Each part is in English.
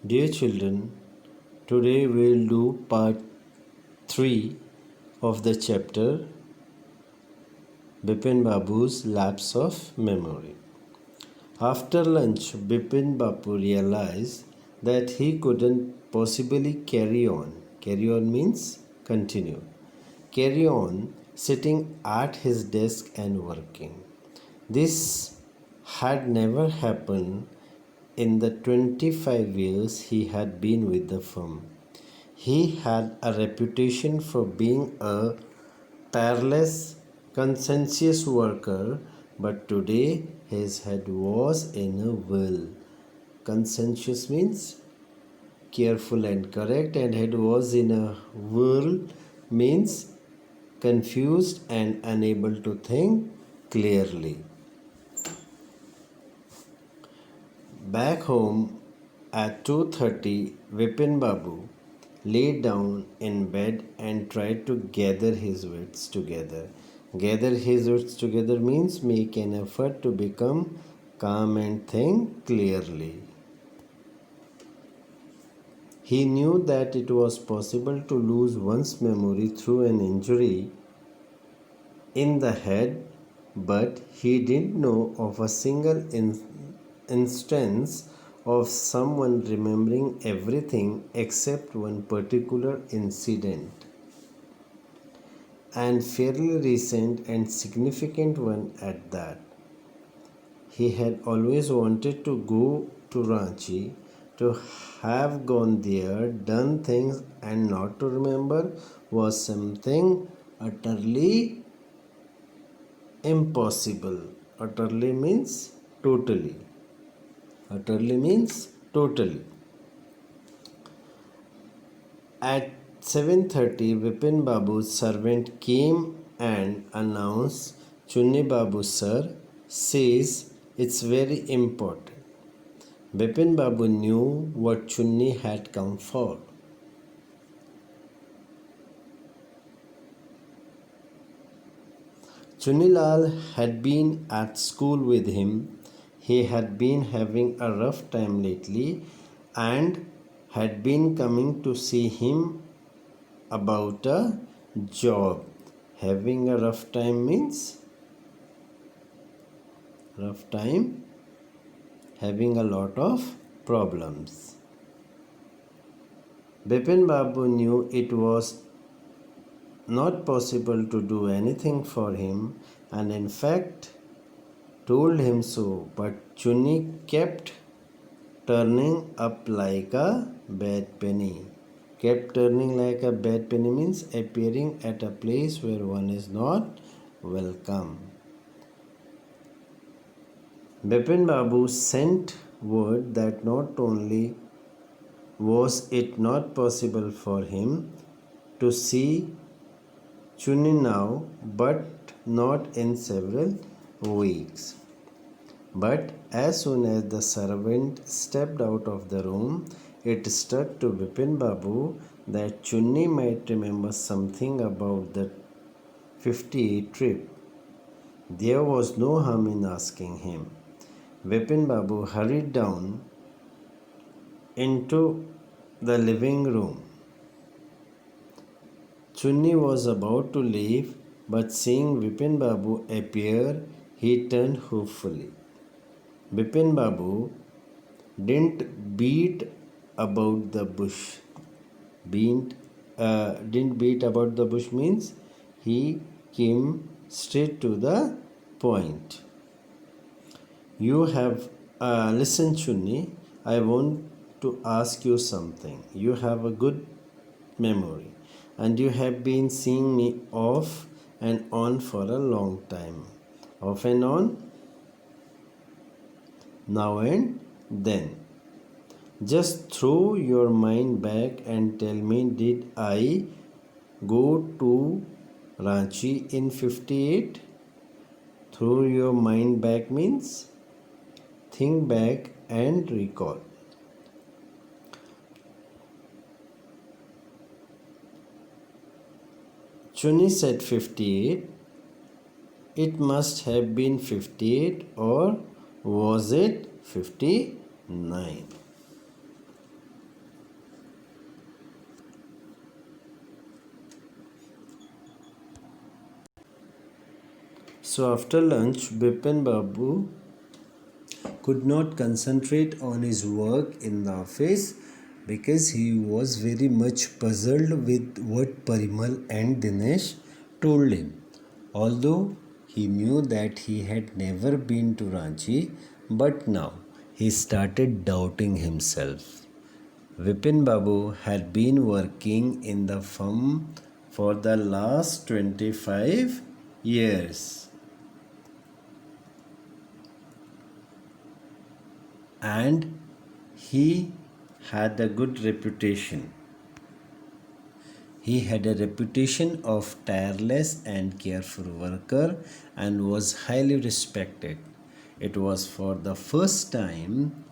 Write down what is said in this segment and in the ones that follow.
Dear children, today we'll do part 3 of the chapter Bipin Babu's Lapse of Memory. After lunch, Bipin Babu realized that he couldn't possibly carry on. Carry on means continue. Carry on sitting at his desk and working. This had never happened in the 25 years he had been with the firm. He had a reputation for being a tireless, conscientious worker, but today his head was in a whirl. Conscientious means careful and correct, and head was in a whirl means confused and unable to think clearly. Back home at 2:30, Vipin Babu lay down in bed and tried to gather his wits together. Gather his wits together means make an effort to become calm and think clearly. He knew that it was possible to lose one's memory through an injury in the head, but he didn't know of a single instance of someone remembering everything except one particular incident, and fairly recent and significant one at that. He had always wanted to go to Ranchi, to have gone there, done things, and not to remember was something utterly impossible. Utterly means totally. Utterly means totally. At 7:30, Vipin Babu's servant came and announced, Chunni Babu sir says it's very important. Vipin Babu knew what Chunni had come for. Chunilal had been at school with him. He had been having a rough time lately and had been coming to see him about a job. Having a rough time means rough time, having a lot of problems. Bipin Babu knew it was not possible to do anything for him and in fact told him so, but Chunni kept turning up like a bad penny. Kept turning like a bad penny means appearing at a place where one is not welcome. Bipin Babu sent word that not only was it not possible for him to see Chunni now, but not in several weeks. But as soon as the servant stepped out of the room, it struck to Bipin Babu that Chunni might remember something about the 58 trip. There was no harm in asking him. Bipin Babu hurried down into the living room. Chunni was about to leave, but seeing Bipin Babu appear, he turned hopefully. Bipin Babu didn't beat about the bush. Didn't beat about the bush means he came straight to the point. You have listen, Chunni. I want to ask you something. You have a good memory, and you have been seeing me off and on for a long time. Off and on, now and then. Just throw your mind back and tell me, did I go to Ranchi in 58? Throw your mind back means think back and recall. Chunni said 58. It must have been 58, or was it 59? So after lunch, Bipin Babu could not concentrate on his work in the office because he was very much puzzled with what Parimal and Dinesh told him. Although he knew that he had never been to Ranchi, but now he started doubting himself. Vipin Babu had been working in the firm for the last 25 years and he had a good reputation. He had a reputation of tireless and careful worker and was highly respected. It was for the first time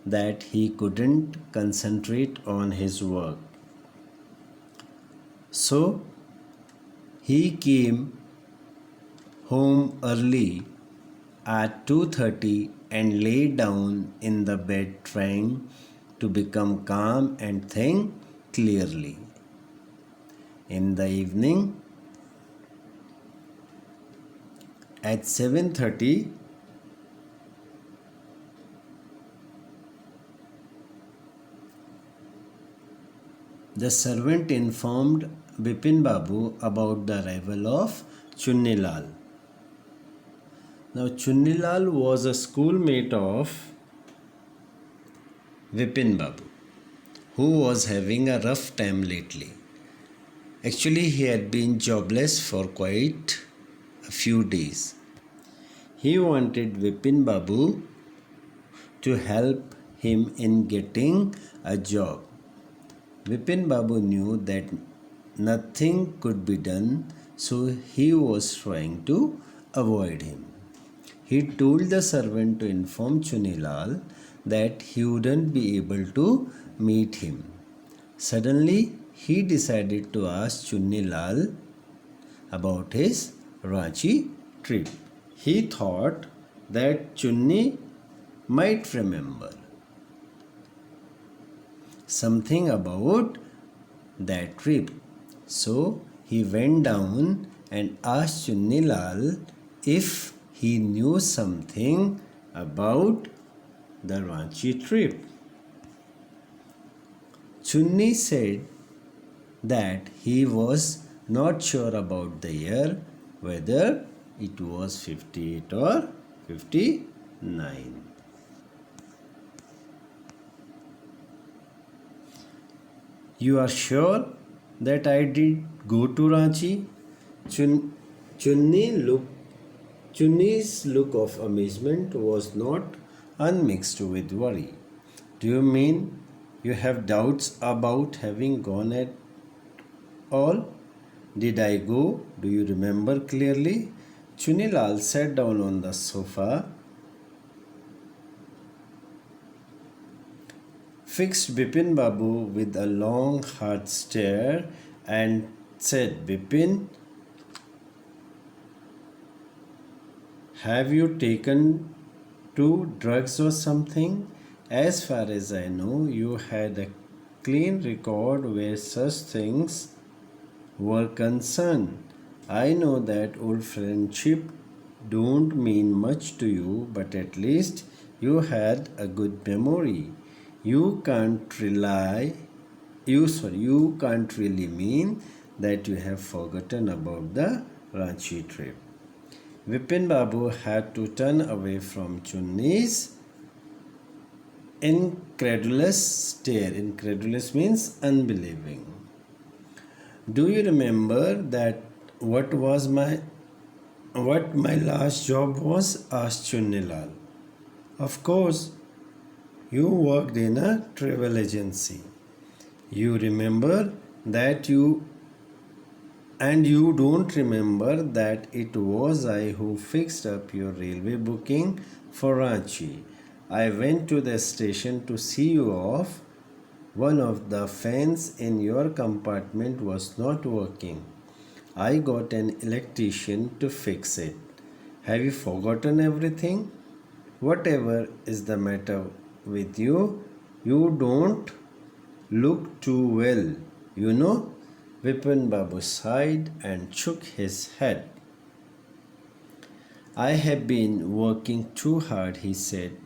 that he couldn't concentrate on his work. So he came home early at 2:30 and lay down in the bed trying to become calm and think clearly. In the evening at 7:30 the servant informed Bipin Babu about the arrival of Chunnilal. Now Chunnilal was a schoolmate of Vipin Babu who was having a rough time lately. Actually, he had been jobless for quite a few days. He wanted Vipin Babu to help him in getting a job. Vipin Babu knew that nothing could be done, so he was trying to avoid him. He told the servant to inform Chunilal that he wouldn't be able to meet him. Suddenly, he decided to ask Chunilal about his Ranchi trip. He thought that Chunni might remember something about that trip. So he went down and asked Chunnilal if he knew something about the Ranchi trip. Chunni said that he was not sure about the year, whether it was 58 or 59. You are sure that I did go to Ranchi? Chunni's look of amazement was not unmixed with worry. Do you mean you have doubts about having gone at all? Did I go? Do you remember clearly? Chunilal sat down on the sofa, fixed Bipin Babu with a long hard stare and said, Bipin, have you taken two drugs or something? As far as I know, you had a clean record where such things were concerned. I know that old friendship don't mean much to you, but at least you had a good memory. You can't really mean that you have forgotten about the Ranchi trip. Vipin Babu had to turn away from Chunni's incredulous stare. Incredulous means unbelieving. Do you remember that what my last job was? Asked Chunnilal. Of course, you worked in a travel agency. You remember that you don't remember that it was I who fixed up your railway booking for Ranchi. I went to the station to see you off. One of the fans in your compartment was not working. I got an electrician to fix it. Have you forgotten everything? Whatever is the matter with you, you don't look too well, you know. Vipin Babu sighed and shook his head. I have been working too hard, he said.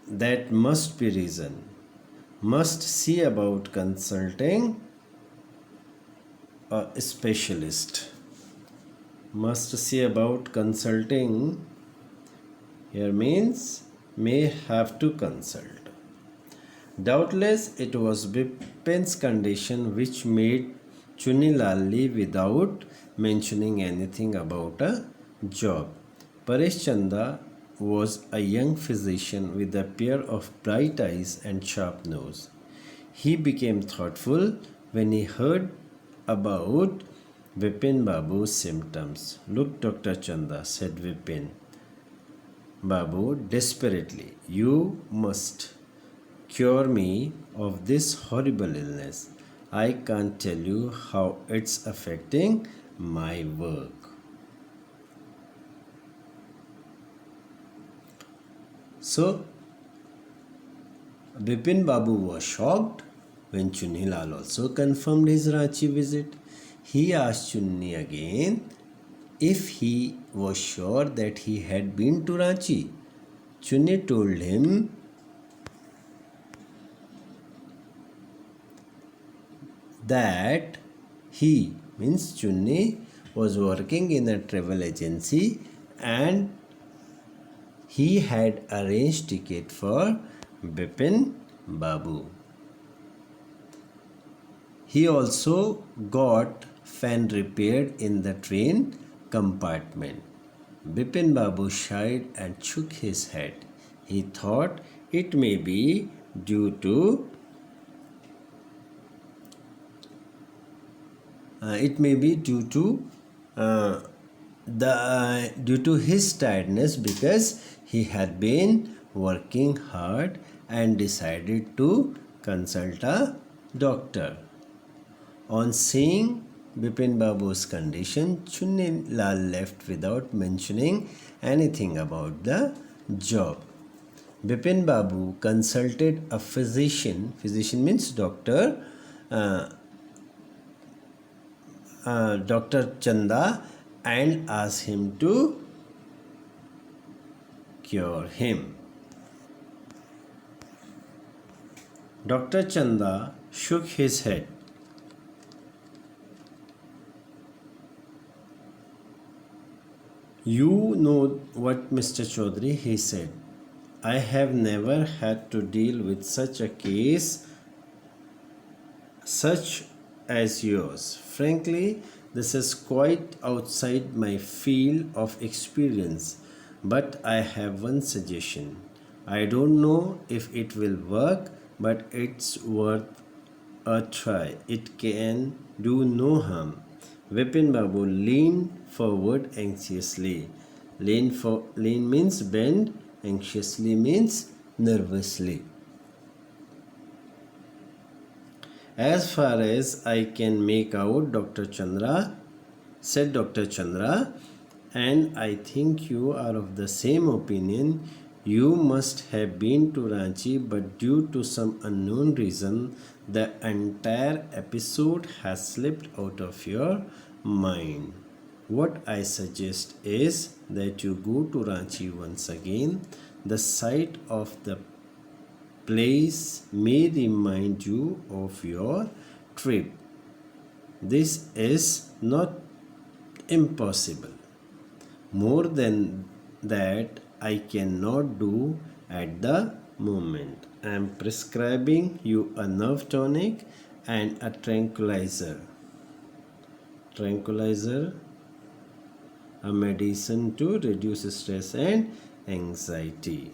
That must be reason. Must see about consulting a specialist. Must see about consulting here means may have to consult. Doubtless it was Bipin's condition which made Chunilal leave without mentioning anything about a job. Paresh Chanda was a young physician with a pair of bright eyes and sharp nose. He became thoughtful when he heard about Vipin Babu's symptoms. Look, Dr. Chanda, said Vipin Babu desperately, you must cure me of this horrible illness. I can't tell you how it's affecting my work. So, Bipin Babu was shocked when Chunni also confirmed his Ranchi visit. He asked Chunni again if he was sure that he had been to Ranchi. Chunni told him that he, means Chunni, was working in a travel agency and he had arranged ticket for Bipin Babu. He also got fan repaired in the train compartment. Bipin Babu shied and shook his head. He thought it may be due to due to his tiredness because he had been working hard and decided to consult a doctor. On seeing Bipin Babu's condition, Chunni Lal left without mentioning anything about the job. Bipin Babu consulted a physician. Physician means doctor. Dr. Chanda and asked him to cure him. Dr. Chanda shook his head. You know what, Mr. Chaudhary, he said. I have never had to deal with such a case such as yours. Frankly, this is quite outside my field of experience, but I have one suggestion. I don't know if it will work, but it's worth a try. It can do no harm. Vipin Babu leaned forward anxiously. Lean means bend, anxiously means nervously. As far as I can make out, said Dr. Chandra, and I think you are of the same opinion. You must have been to Ranchi, but due to some unknown reason, the entire episode has slipped out of your mind. What I suggest is that you go to Ranchi once again. The sight of the place may remind you of your trip. This is not impossible. More than that, I cannot do at the moment. I am prescribing you a nerve tonic and a tranquilizer. A medicine to reduce stress and anxiety.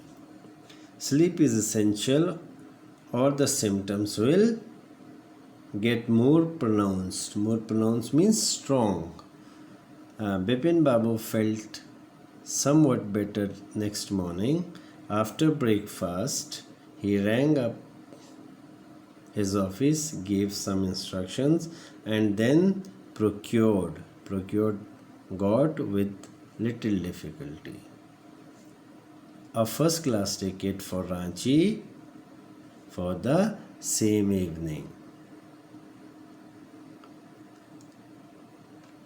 Sleep is essential or the symptoms will get more pronounced. More pronounced means strong. Bipin Babu felt somewhat better next morning. After breakfast, he rang up his office, gave some instructions, and then got with little difficulty a first class ticket for Ranchi for the same evening.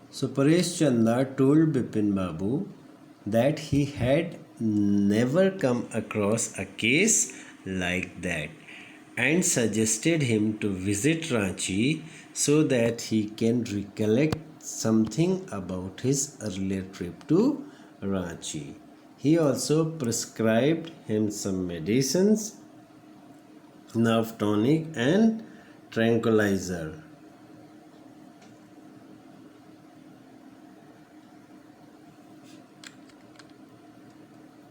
So Paresh Chanda told Bipin Babu that he had never come across a case like that and suggested him to visit Ranchi so that he can recollect something about his earlier trip to Ranchi. He also prescribed him some medicines, nerve tonic and tranquilizer,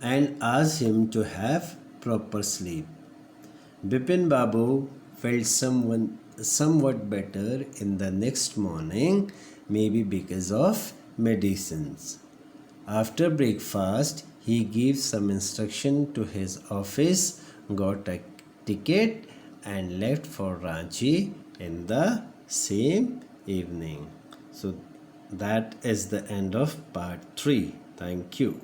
and asked him to have proper sleep. Bipin Babu felt somewhat better in the next morning, maybe because of medicines. After breakfast, he gave some instruction to his office, got a ticket, and left for Ranchi in the same evening. So that is the end of part 3. Thank you.